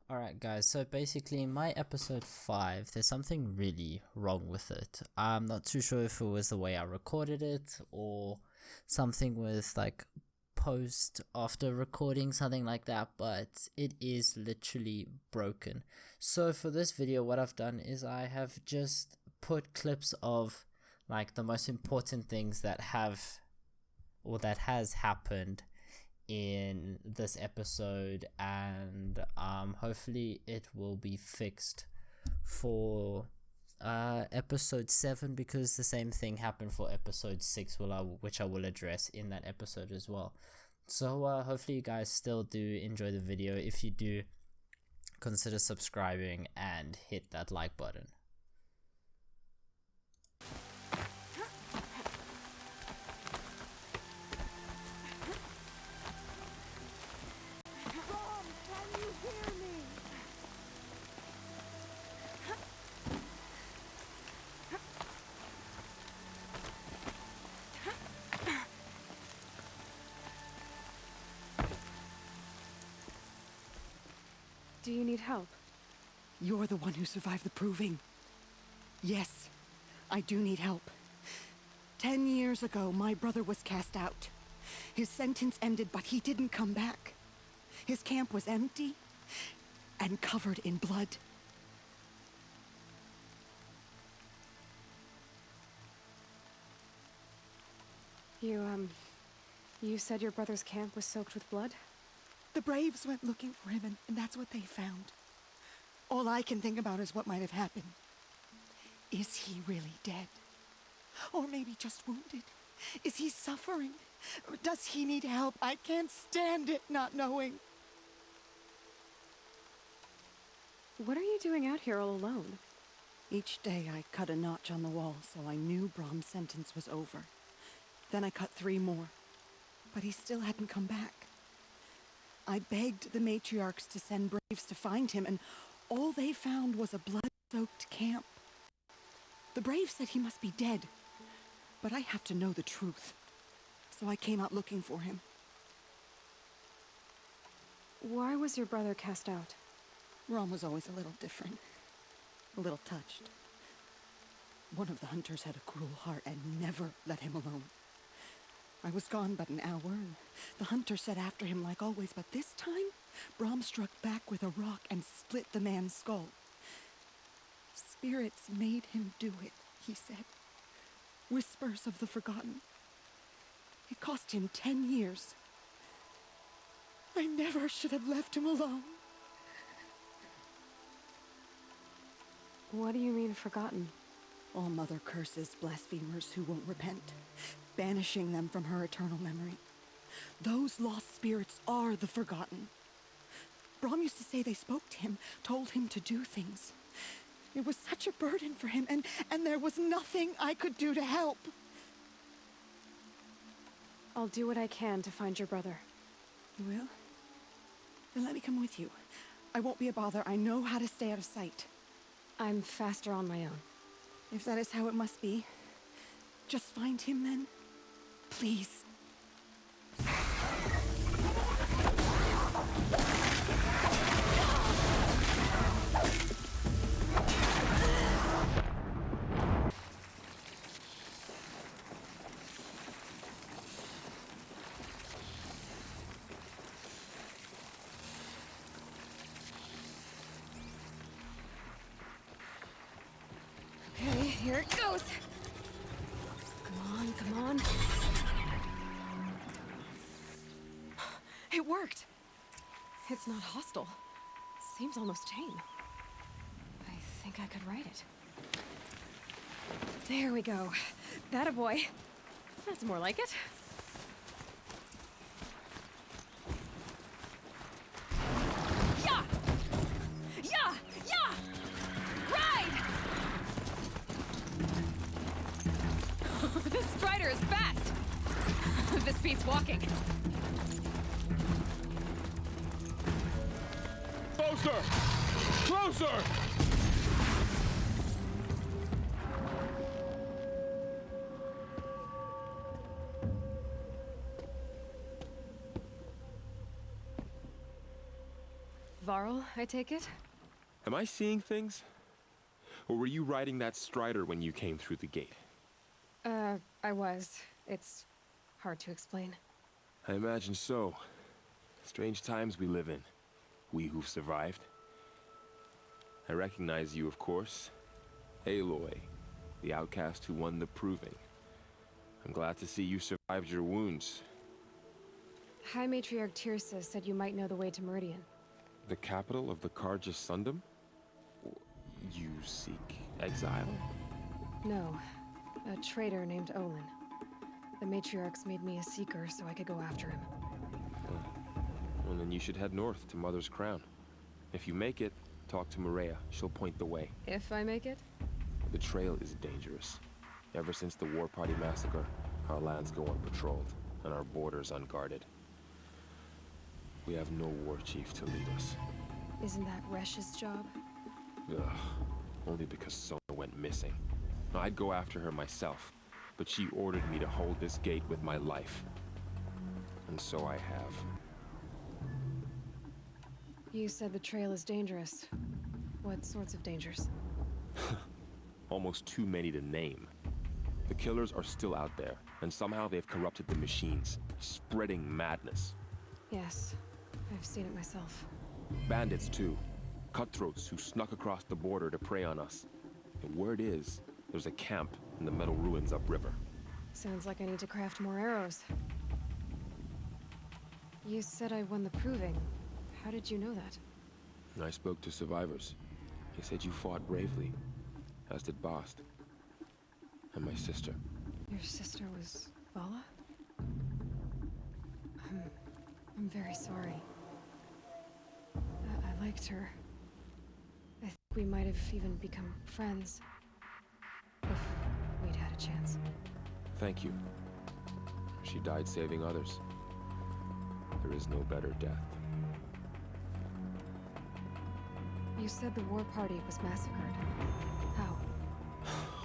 Alright guys, so basically in my episode 5, there's something really wrong with it. I'm not too sure if it was the way I recorded it or something with like post after recording, something like that, but it is literally broken. So for this video, what I've done is I have just put clips of like the most important things that have or that has happened in this episode, and hopefully it will be fixed for episode 7, because the same thing happened for episode 6, which I will address in that episode as well. So hopefully you guys still do enjoy the video. If you do, consider subscribing and hit that like button. Do you need help? You're the one who survived the proving. Yes, I do need help. 10 years ago, my brother was cast out. His sentence ended, but he didn't come back. His camp was empty and covered in blood. You said your brother's camp was soaked with blood? The Braves went looking for him, and that's what they found. All I can think about is what might have happened. Is he really dead? Or maybe just wounded? Is he suffering? Or does he need help? I can't stand it not knowing. What are you doing out here all alone? Each day I cut a notch on the wall so I knew Brom's sentence was over. Then I cut 3 more, but he still hadn't come back. I begged the matriarchs to send Braves to find him, and all they found was a blood-soaked camp. The Braves said he must be dead, but I have to know the truth, so I came out looking for him. Why was your brother cast out? Brom was always a little different, a little touched. One of the hunters had a cruel heart and never let him alone. I was gone but an hour, and the hunter set after him like always, but this time, Brom struck back with a rock and split the man's skull. Spirits made him do it, he said. Whispers of the forgotten. It cost him 10 years. I never should have left him alone. What do you mean, forgotten? All mother curses blasphemers who won't repent, banishing them from her eternal memory. Those lost spirits are the forgotten. Brom used to say they spoke to him, told him to do things. It was such a burden for him, and there was nothing I could do to help. I'll do what I can to find your brother. You will? Then let me come with you. I won't be a bother. I know how to stay out of sight. I'm faster on my own. If that is how it must be, just find him then. Please. Okay, here it goes. Come on. It worked. It's not hostile. Seems almost tame. I think I could ride it. There we go. That a boy. That's more like it. Yeah! Yeah! Yeah! Ride! This strider is fast! This beats walking. Closer! Closer! Varl, I take it? Am I seeing things? Or were you riding that strider when you came through the gate? I was. It's hard to explain. I imagine so. Strange times we live in. We who've survived. I recognize you, of course. Aloy, the outcast who won the proving. I'm glad to see you survived your wounds. High Matriarch Tirsa said you might know the way to Meridian. The capital of the Carja Sundom? You seek exile? No. A traitor named Olin. The Matriarchs made me a seeker so I could go after him. Well, then you should head north to Mother's Crown. If you make it, talk to Maria. She'll point the way. If I make it? The trail is dangerous. Ever since the War Party massacre, our lands go unpatrolled, and our borders unguarded. We have no war chief to lead us. Isn't that Resh's job? Ugh. Only because Sona went missing. I'd go after her myself, but she ordered me to hold this gate with my life. And so I have. You said the trail is dangerous. What sorts of dangers? Almost too many to name. The killers are still out there, and somehow they've corrupted the machines, spreading madness. Yes, I've seen it myself. Bandits, too. Cutthroats who snuck across the border to prey on us. And word is, there's a camp in the metal ruins upriver. Sounds like I need to craft more arrows. You said I won the proving. How did you know that? I spoke to survivors. They said you fought bravely, as did Bast. And my sister. Your sister was Vala? I'm very sorry. I liked her. I think we might have even become friends. If we'd had a chance. Thank you. She died saving others. There is no better death. You said the war party was massacred. How?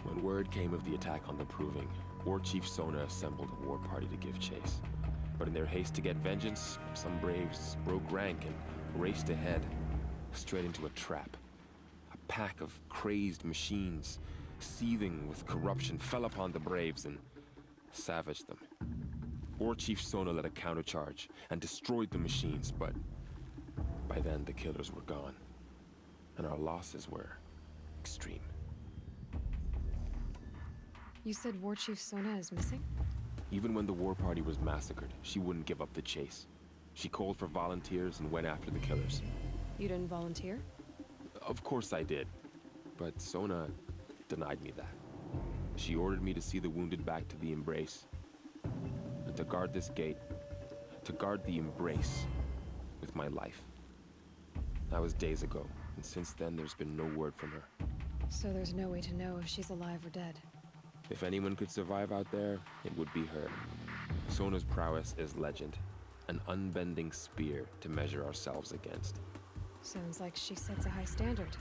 When word came of the attack on the Proving, War Chief Sona assembled a war party to give chase. But in their haste to get vengeance, some braves broke rank and raced ahead, straight into a trap. A pack of crazed machines, seething with corruption, fell upon the braves and savaged them. War Chief Sona led a countercharge and destroyed the machines, but by then the killers were gone, and our losses were extreme. You said War Chief Sona is missing? Even when the war party was massacred, she wouldn't give up the chase. She called for volunteers and went after the killers. You didn't volunteer? Of course I did, but Sona denied me that. She ordered me to see the wounded back to the Embrace, and to guard this gate, to guard the Embrace with my life. That was days ago, and since then there's been no word from her. So there's no way to know if she's alive or dead. If anyone could survive out there, it would be her. Sona's prowess is legend, an unbending spear to measure ourselves against. Sounds like she sets a high standard.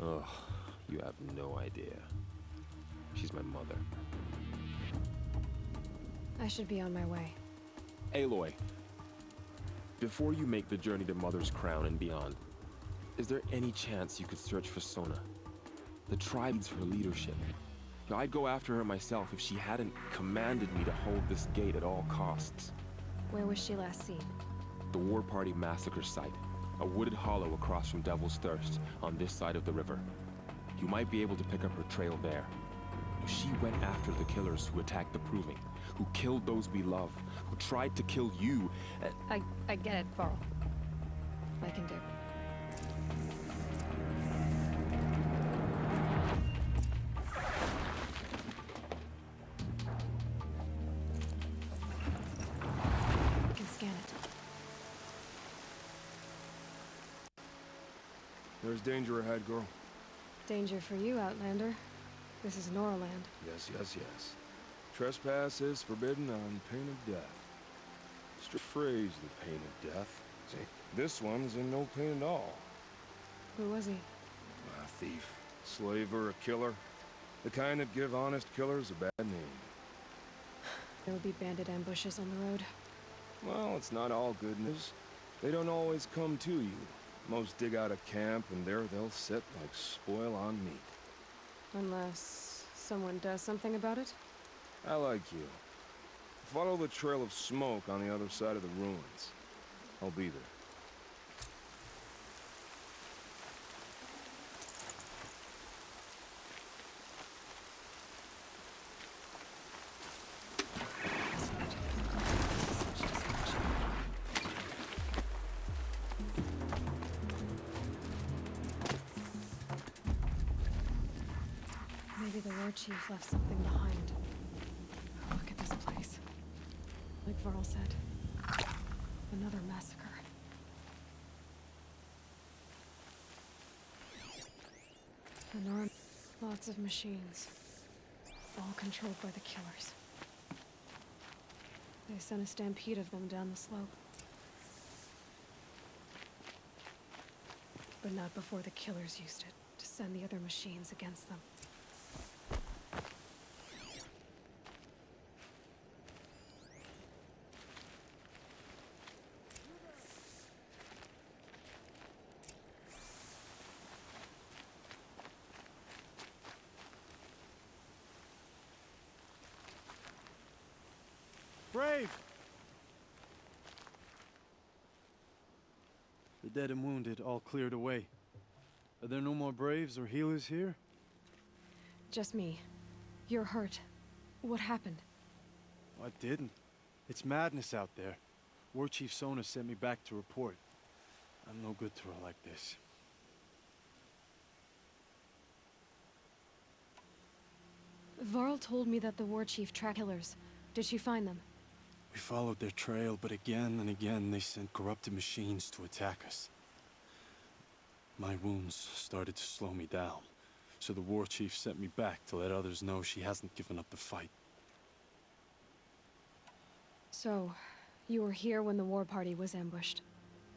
Ugh, you have no idea. She's my mother. I should be on my way. Aloy, before you make the journey to Mother's Crown and beyond, is there any chance you could search for Sona? The tribe needs her leadership. I'd go after her myself if she hadn't commanded me to hold this gate at all costs. Where was she last seen? The War Party massacre site. A wooded hollow across from Devil's Thirst, on this side of the river. You might be able to pick up her trail there. She went after the killers who attacked the Proving, who killed those we love, who tried to kill you. I get it, Varl. I can do. I can scan it. There's danger ahead, girl. Danger for you, Outlander. This is Norland. Yes, yes, yes. Trespass is forbidden on pain of death. Strict phrase, the pain of death. See, this one's in no pain at all. Who was he? A thief, slaver, a killer. The kind that give honest killers a bad name. There would be bandit ambushes on the road. Well, it's not all good news. They don't always come to you. Most dig out of camp, and there they'll sit like spoil on meat. Unless someone does something about it? I like you. Follow the trail of smoke on the other side of the ruins. I'll be there. Maybe the war chief left something behind. Look at this place. Like Varl said, another massacre. The Norland, lots of machines, all controlled by the killers. They sent a stampede of them down the slope. But not before the killers used it to send the other machines against them. Brave! The dead and wounded all cleared away. Are there no more Braves or healers here? Just me. You're hurt. What happened? I didn't. It's madness out there. War Chief Sona sent me back to report. I'm no good to her like this. Varl told me that the war chief tracked killers. Did she find them? We followed their trail, but again and again they sent corrupted machines to attack us. My wounds started to slow me down, so the war chief sent me back to let others know she hasn't given up the fight. So, you were here when the war party was ambushed?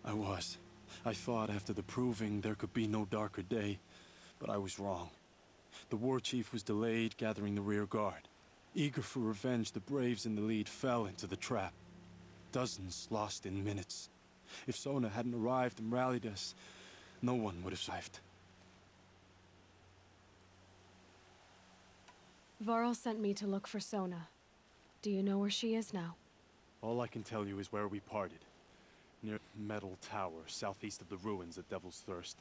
I was. I thought after the proving there could be no darker day, but I was wrong. The war chief was delayed gathering the rear guard. Eager for revenge, the Braves in the lead fell into the trap. Dozens lost in minutes. If Sona hadn't arrived and rallied us, no one would have survived. Varl sent me to look for Sona. Do you know where she is now? All I can tell you is where we parted. Near Metal Tower, southeast of the ruins at Devil's Thirst.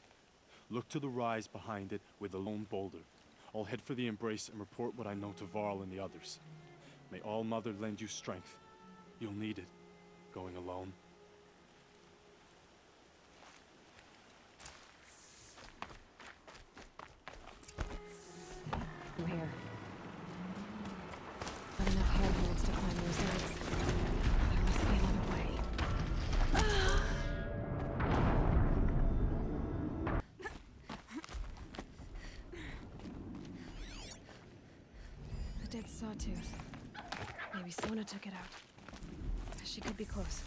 Look to the rise behind it with a lone boulder. I'll head for the embrace and report what I know to Varl and the others. May All Mother lend you strength. You'll need it, going alone. I'm here. Not enough handholds to climb those legs. There must be another way. A dead sawtooth. Maybe Sona took it out. She could be close.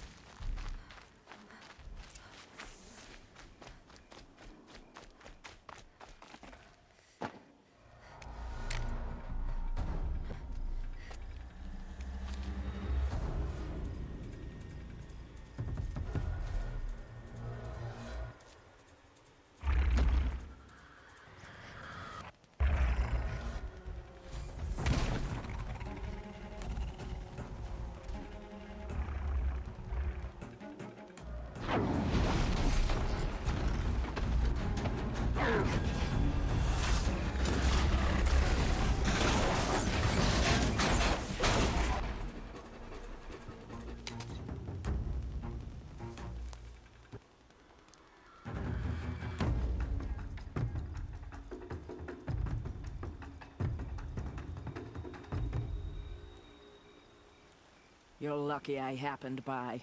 You're lucky I happened by.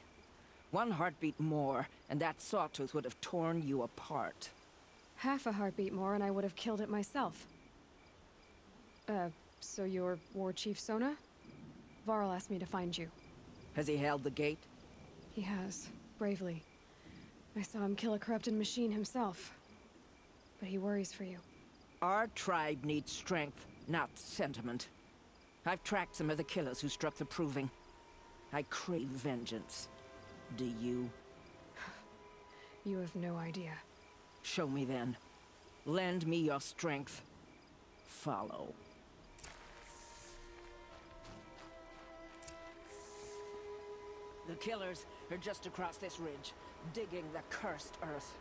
One heartbeat more, and that sawtooth would have torn you apart. Half a heartbeat more and I would have killed it myself. So you're War Chief Sona? Varl asked me to find you. Has he held the gate? He has, bravely. I saw him kill a corrupted machine himself. But he worries for you. Our tribe needs strength, not sentiment. I've tracked some of the killers who struck the proving. I crave vengeance. Do you? You have no idea. Show me then. Lend me your strength. Follow. The killers are just across this ridge, digging the cursed earth.